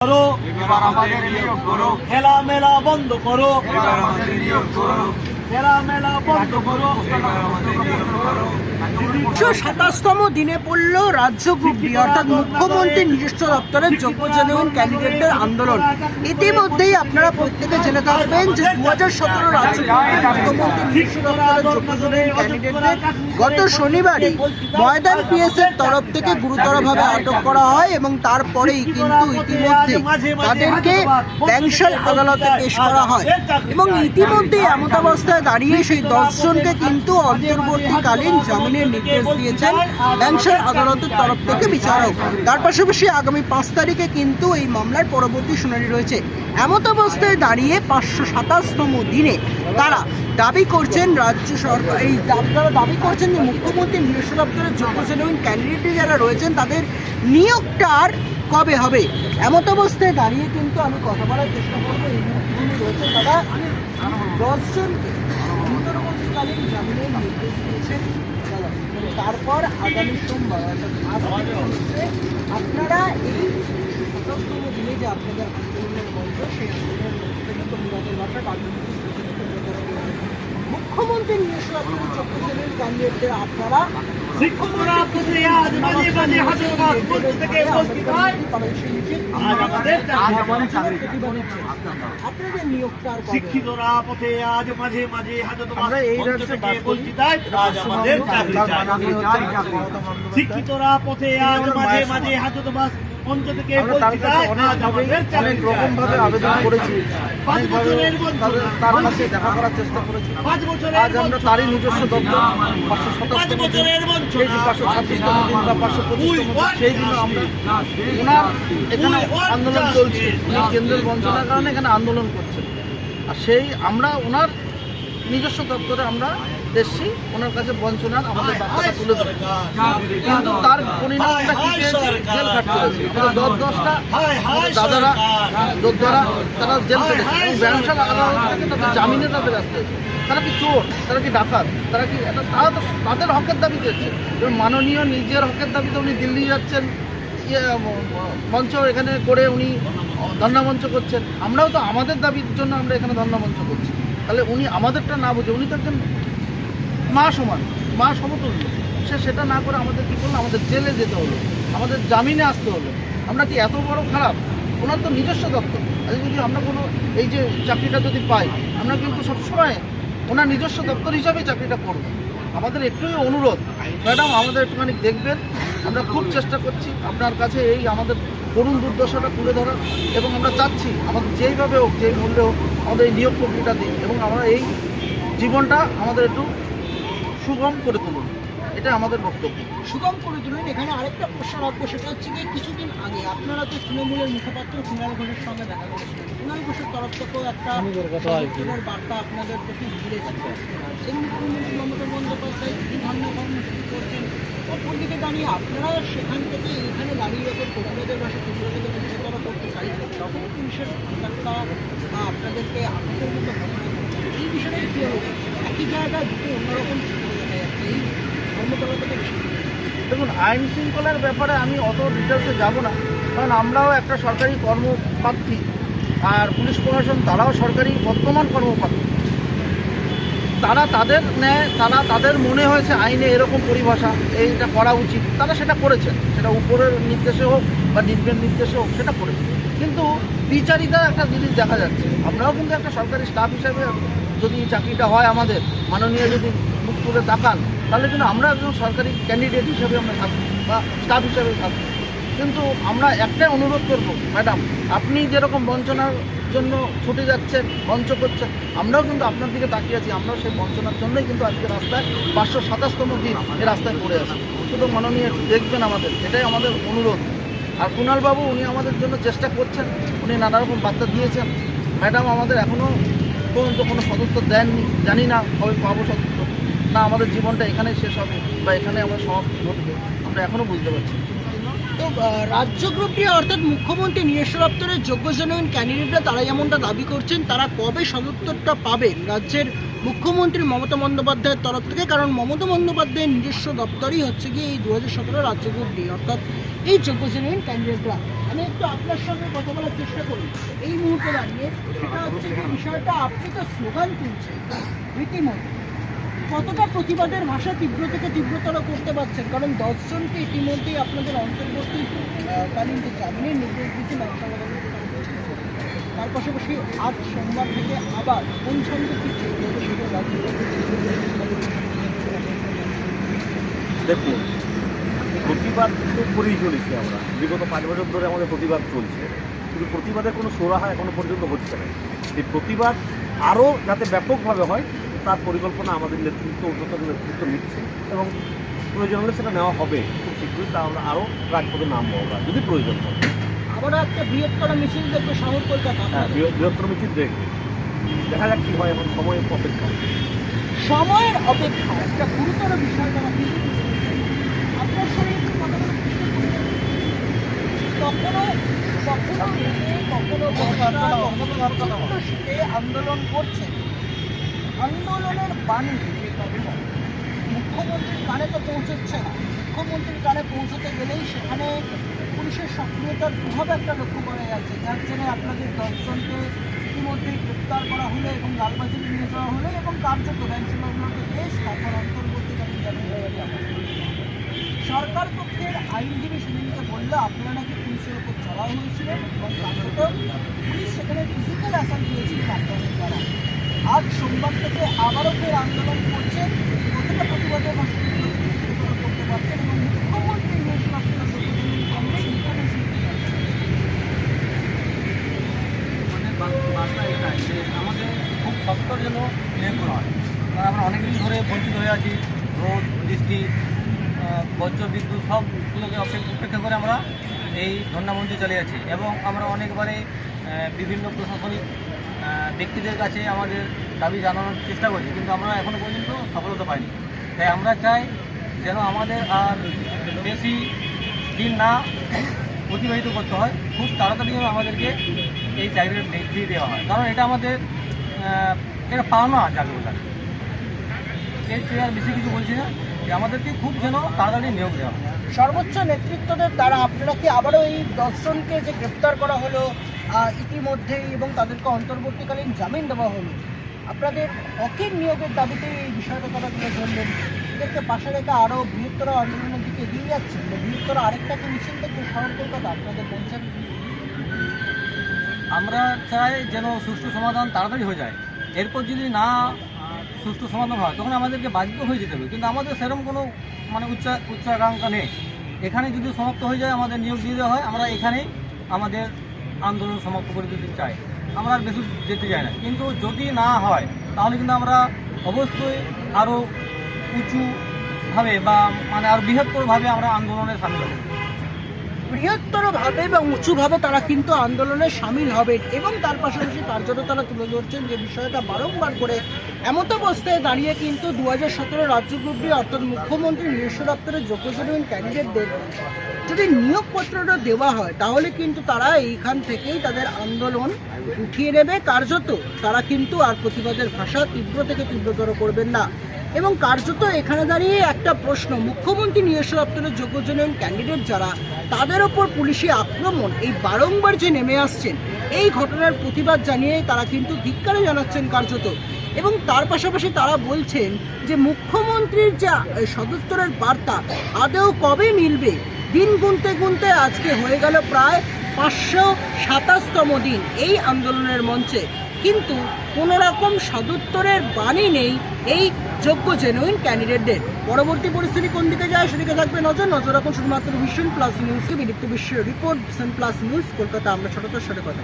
করো, এবার আমাদের নিয়োগ করো, খেলা মেলা বন্ধ করো, এবার আমাদের নিয়োগ করো, খেলা মেলা বন্ধ করো। এবার আমাদের নিয়োগ করো। ২৭তম দিনে পড়ল রাজ্য গ্রুপ ডি অর্থাৎ মুখ্যমন্ত্রীর নিজস্ব দপ্তরের যোগ্য জেনুইন ক্যান্ডিডেটদের আন্দোলন। ইতিমধ্যেই আপনারা প্রত্যেকে জেনে থাকবেন যে ২০১৭ রাজ্য গ্রুপের মুখ্যমন্ত্রীর নিজস্ব দপ্তরের যোগ্য জেনুইন ক্যান্ডিডেটদের গত শনিবারই ময়দান পিএসের তরফ থেকে গুরুতরভাবে আটক করা হয় এবং তারপরেই কিন্তু ইতিমধ্যে তাদেরকে ব্যাংশাল আদালতে পেশ করা হয় এবং ইতিমধ্যেই এমতাবস্থায় দাঁড়িয়ে সেই ১০ জনকে কিন্তু অন্তর্বর্তীকালীন জামিনের নির্দেশ দিয়েছেন ব্যাংশাল আদালতের তরফ থেকে বিচারক। তার পাশাপাশি আগামী ৫ তারিখে কিন্তু এই মামলার পরবর্তী শুনানি রয়েছে। এমতাবস্থায় দাঁড়িয়ে ৫২৭তম দিনে তারা দাবি করছেন রাজ্য সরকার তারা দাবি করছেন যে মুখ্যমন্ত্রীর নিজস্ব দপ্তরের যোগ্য জেনুইন ক্যান্ডিডেট যারা রয়েছেন তাদের নিয়োগটা আর কবে হবে। এমতাবস্থায় দাঁড়িয়ে কিন্তু আমি কথা বলার চেষ্টা করবো এই রয়েছে তারা ১০ জনকে অন্তর্বর্তীকালীন জামিনের নির্দেশ দিয়েছেন। তারপর আগামী সোমবার আপনারা এই ২৭তম দিনে যে আপনাদের আন্দোলনের মঞ্চ সেই আন্দোলনের মঞ্চ থেকে প্রতিবাদের ভাষা মুখ্যমন্ত্রীর নিজস্ব দপ্তরের যোগ্য জেনুইন ক্যান্ডিডেটদের আপনারা আপনাদের নিয়োগটা শিক্ষিতরা পথে আজ মাঝে মাঝে হাজত শিক্ষিতরা পথে আজ মাঝে মাঝে হাজত মঞ্চ থেকে অনেক রকম ভাবে আবেদন করেছি, তার কাছে দেখা করার চেষ্টা করেছি। আজ আমরা তারই নিজস্ব দপ্তর ৫২৭তম দিন, ৫২৬তম দিন বা ৫২৫তম দিন, সেই দিনও আমরা ওনার এখানে আন্দোলন চলছে। উনি কেন্দ্রের বঞ্চনার কারণে এখানে আন্দোলন করছেন, আর সেই আমরা ওনার নিজস্ব দপ্তরে আমরা এসছি ওনার কাছে বঞ্চনার আমাদের বার্তাটা তুলে ধরে। কিন্তু তার পরিণাম আমরা কি পেয়েছি? জেল খাটতে হয়েছে। ১০টা দাদারা যোদ্ধারা তারা জেল কেটেছে এবং ব্যাংশাল আদালত থেকে তাদের জামিনে তাদের আসতে হয়েছে। তারা কি চোর? তারা কি ডাকাত? তারা কি তারা তো তাদের হকের দাবি করছে। এবং মাননীয় নিজের হকের দাবিতে উনি দিল্লি যাচ্ছেন, মঞ্চ এখানে করে উনি ধর্ণামঞ্চ করছেন। আমরাও তো আমাদের দাবির জন্য আমরা এখানে ধর্ণামঞ্চ করছি। তাহলে উনি আমাদেরটা না বুঝে, উনি তো একজন মা সমান, মা সমতুল্য, সে সেটা না করে আমাদের কী করলো? আমাদের জেলে যেতে হলো, আমাদের জামিনে আসতে হলো। আমরা কি এত বড় খারাপ? ওনার তো নিজস্ব দপ্তর। আজকে যদি আমরা কোনো এই যে চাকরিটা যদি পাই, আমরা কিন্তু সবসময় ওনার নিজস্ব দপ্তর হিসাবেই চাকরিটা করব। আমাদের একটুই অনুরোধ, ম্যাডাম আমাদের একটুখানি দেখবেন। আমরা খুব চেষ্টা করছি আপনার কাছে এই আমাদের করুণ দুর্দশাটা তুলে ধরার, এবং আমরা চাচ্ছি আমাদের যেইভাবে হোক, যেই মূল্যে হোক, আমাদের এই নিয়োগ প্রক্রিয়াটা দিই এবং আমরা এই জীবনটা আমাদের একটু সুগম করে তুলুন। এটা আমাদের বক্তব্য। সুগম করে তুলুন। এখানে আরেকটা প্রশ্ন রাখবো, সেটা হচ্ছে যে কিছুদিন আগে আপনারা তো তৃণমূলের মুখপাত্র কুণাল ঘোষের সঙ্গে দেখা করেছিলেন। কুণাল ঘোষের তরফ থেকেও একটা বার্তা আপনাদের প্রতি ঘুরে যাচ্ছে। সেই মুখ্যমন্ত্রী মমতা বন্দ্যোপাধ্যায় কি ধরনের কর্মসূচি করছেন, অপরদিকে দাঁড়িয়ে আপনারা সেখান থেকে এখানে দাঁড়িয়ে যখন প্রতিবাদের ভাষা প্রতিবাদের প্রতিবাদ করতে চাইছেন, তখন পুলিশের একটা আপনাদেরকে আপনাদের মতো ঘটনা করছে। এই বিষয়টা কী হবে? একই জায়গায় দুটো অন্যরকম এই ধর্মতলা থেকে দেখুন, আইন শৃঙ্খলার ব্যাপারে আমি অত ডিটেলসে যাব না, কারণ আমরাও একটা সরকারি কর্মপ্রার্থী, আর পুলিশ প্রশাসন তারাও সরকারি বর্তমান কর্মপ্রার্থী। তারা তাদের ন্যায়, তারা তাদের মনে হয়েছে আইনে এরকম পরিভাষা এইটা করা উচিত, তারা সেটা করেছেন। সেটা উপরের নির্দেশে হোক বা নিম্নের নির্দেশে হোক, সেটা করেছে। কিন্তু বিচারিতা একটা জিনিস দেখা যাচ্ছে। আমরাও কিন্তু একটা সরকারি স্টাফ হিসাবে যদি চাকরিটা হয় আমাদের, মাননীয় যদি মুখ তুলে তাকান, তাহলে কিন্তু আমরা একজন সরকারি ক্যান্ডিডেট হিসেবে আমরা থাকবো বা স্টাফ হিসেবে থাকবো। কিন্তু আমরা একটাই অনুরোধ করবো, ম্যাডাম আপনি যেরকম বঞ্চনার জন্য ছুটে যাচ্ছেন, মঞ্চ করছেন, আমরাও কিন্তু আপনার দিকে তাকিয়ে আছি। আমরাও সেই বঞ্চনার জন্যই কিন্তু আজকে রাস্তায় ৫২৭তম দিন এই রাস্তায় পড়ে আছি। শুধু মাননীয় একটু দেখবেন আমাদের, এটাই আমাদের অনুরোধ। আর কুণালবাবু উনি আমাদের জন্য চেষ্টা করছেন, উনি নানা রকম বার্তা দিয়েছেন। ম্যাডাম আমাদের এখনও পর্যন্ত কোনো সদুত্তর দেননি, জানি না কবে পাবো সদুত্তর, না আমাদের জীবনটা এখানেই শেষ হবে বা এখানে আমরা সমাপ্তি ঘটবে, আমরা এখনও বুঝতে পারছি। তো রাজ্য গ্রুপটি অর্থাৎ মুখ্যমন্ত্রী নিজস্ব দপ্তরের যোগ্য জেনুইন ক্যান্ডিডেটরা তারা যেমনটা দাবি করছেন, তারা কবে সদুত্তরটা পাবেন রাজ্যের মুখ্যমন্ত্রী মমতা বন্দ্যোপাধ্যায়ের তরফ থেকে? কারণ মমতা বন্দ্যোপাধ্যায়ের নিজস্ব দপ্তরই হচ্ছে গিয়ে এই ২০১৭ রাজ্য গ্রুপ ডি অর্থাৎ এই যোগ্য জেনুইন ক্যান্ডিডেটরা। আমি একটু আপনার সঙ্গে কথা বলার চেষ্টা করি এই মুহূর্তে দাঁড়িয়ে। সেটা হচ্ছে যে বিষয়টা, আপনি তো স্লোগান তুলছেন রীতিমতো, কতটা প্রতিবাদের ভাষা তীব্র থেকে তীব্রতর করতে পারছেন? কারণ 10 জনকে ইতিমধ্যেই আপনাদের অন্তর্বর্তী কালীন যে জামিনের নির্দেশ দিচ্ছে মন্ত্রণালয়, তার পাশাপাশি আজ সোমবার থেকে আবার কোন ছন্দে ফিরছে দেখুন, প্রতিবাদ তো করেই চলেছি আমরা, বিগত 5 বছর ধরে আমাদের প্রতিবাদ চলছে, কিন্তু প্রতিবাদের কোনো সুরাহা এখনো পর্যন্ত হচ্ছে না। এই প্রতিবাদ আরও যাতে ব্যাপকভাবে হয় তার পরিকল্পনা আমাদের নেতৃত্ব, উচ্চতর নেতৃত্ব নিচ্ছে এবং প্রয়োজন হলে সেটা নেওয়া হবে খুব শীঘ্রই। তা আমরা আরও রাজপথে নামবো আমরা যদি প্রয়োজন হয়। আবার একটা বৃহত্তর মিছিল দেখবে শহর কলকাতা। হ্যাঁ, বৃহত্তর মিছিল দেখবে, দেখা যাক কী হয়, এখন সময় অপেক্ষা। সময়ের অপেক্ষা একটা গুরুতর বিষয় তারা কিন্তু আপনার সঙ্গে একটু কথা বলার চেষ্টা করি। কখনো কখনো রেলে, কখনো বর্ষা, কখনো প্রচণ্ড শীতে আন্দোলন করছেন। আন্দোলনের বাণী মুখ্যমন্ত্রীর কানে তো পৌঁছচ্ছে না। মুখ্যমন্ত্রীর কানে পৌঁছতে গেলেই সেখানে পুলিশের সক্রিয়তার প্রভাব একটা লক্ষ্য করা যাচ্ছে, যার জন্য আপনাদের 10 জনকে ইতিমধ্যেই গ্রেপ্তার করা হলো এবং লালবাজারে নিয়ে যাওয়া হলো এবং কার্যত ব্যাংকগুলোকে বেশ তারপর অন্তর্বর্তীকালীন জামিন হয়ে যাবে। সরকার পক্ষের আইনজীবী সেদিনকে বললো আপনারা নাকি পুলিশের ওপর চড়াও হয়েছিলেন এবং কার্যত পুলিশ সেখানে ফিজিক্যাল অ্যাসাল্ট দিয়েছিলেন আপনাদের দ্বারা। আজ সোমবার থেকে আবারও ফের আন্দোলন করছে, কতটা প্রতিবাদের ভাষা করতে পারছেন এবং মুখ্যমন্ত্রী বার্তা এটাই যে আমাদের খুব সত্তর যেন নিয়োগ করা হয়, কারণ আমরা অনেকদিন ধরে বঞ্চিত হয়ে আছি। রোদ, বৃষ্টি, বজ্র বিদ্যুৎ সবগুলোকে উপেক্ষা করে আমরা এই ধর্নামঞ্চ চালিয়ে আছি এবং আমরা অনেকবারে বিভিন্ন প্রশাসনিক ব্যক্তিদের কাছে আমাদের দাবি জানানোর চেষ্টা করছি, কিন্তু আমরা এখনও পর্যন্ত সফলতা পাইনি। তাই আমরা চাই যেন আমাদের আর বেশি দিন না অতিবাহিত করতে হয়, খুব তাড়াতাড়ি যেন আমাদেরকে এই চাকরিটা দিয়ে দেওয়া হয়, কারণ এটা আমাদের এটা পাওনা চাকরি লাগে। এর চেয়ে আর বেশি কিছু বলছি না, যে আমাদেরকে খুব যেন তাড়াতাড়ি নিয়োগ দেওয়া হয়। সর্বোচ্চ নেতৃত্বদের দ্বারা আপনারা কি আবারও এই 10 জনকে যে গ্রেপ্তার করা হলো ইতিমধ্যেই এবং তাদেরকে অন্তর্বর্তীকালীন জামিন দেওয়া হলো, আপনাদের হকের নিয়োগের দাবিতে এই বিষয়টা তারা তুলে ধরলেন, এদেরকে পাশে রেখে আরও বৃহত্তর আন্দোলনের দিকে এগিয়ে যাচ্ছে, বৃহত্তর আরেকটা মিছিল দেখবে শহর কলকাতা আপনাদের বলছেন? আমরা চাই যেন সুষ্ঠু সমাধান তাড়াতাড়ি হয়ে যায়। এরপর যদি না সুষ্ঠু সমাধান হয় তখন আমাদেরকে বাধ্য হয়ে যেতে হবে, কিন্তু আমাদের সেরকম কোনো উচ্চ আকাঙ্ক্ষা নেই। এখানে যদি সমাপ্ত হয়ে যায়, আমাদের নিয়োগ দিয়ে দেওয়া হয়, আমরা এখানেই আমাদের আন্দোলন সমাপ্ত করে দিতে চাই, আমরা আর বেশি যেতে চাই না। কিন্তু যদি না হয় তাহলে কিন্তু আমরা অবশ্যই আরও উঁচুভাবে বা আরও বৃহত্তরভাবে আমরা আন্দোলনে সামিল হব। বৃহত্তরভাবে বা উঁচুভাবে তারা কিন্তু আন্দোলনে সামিল হবেন এবং তার পাশাপাশি কার্যত তারা তুলে ধরছেন যে বিষয়টা বারংবার করে এমত অবস্থায় দাঁড়িয়ে কিন্তু 2017 রাজ্য গ্রুপ ডি অর্থাৎ মুখ্যমন্ত্রী নিজস্ব দপ্তরের যোগ্যজনহীন ক্যান্ডিডেটদের যদি নিয়োগপত্রটা দেওয়া হয় তাহলে কিন্তু তারা এইখান থেকেই তাদের আন্দোলন উঠিয়ে নেবে। কার্যত তারা কিন্তু আর প্রতিবাদের ভাষা তীব্র থেকে তীব্রতর করবেন না এবং কার্যত এখানে দাঁড়িয়ে একটা প্রশ্ন, মুখ্যমন্ত্রী নিজস্ব দপ্তরের যোগ্যজনহীন ক্যান্ডিডেট যারা, তাদের ওপর পুলিশি আক্রমণ এই বারংবার যে নেমে আসছেন, এই ঘটনার প্রতিবাদ জানিয়ে তারা কিন্তু ধিক্কারে জানাচ্ছেন কার্যত এবং তার পাশাপাশি তারা বলছেন যে মুখ্যমন্ত্রীর যা সদুত্তরের বার্তা আদৌ কবে মিলবে। দিন গুনতে গুনতে আজকে হয়ে গেল প্রায় 527তম দিন এই আন্দোলনের মঞ্চে, কিন্তু কোনো রকম সদুত্তরের বাণী নেই এই যোগ্য জেনুইন ক্যান্ডিডেটদের। পরবর্তী পরিস্থিতি কোন দিকে যায় সেদিকে থাকবে নজর রাখুন শুধুমাত্র ভিশন প্লাস নিউজকে। বিদীপ্ত বিশ্বের report, vision plus news, Kolkata. আমরা ছোটদের সাথে কথা।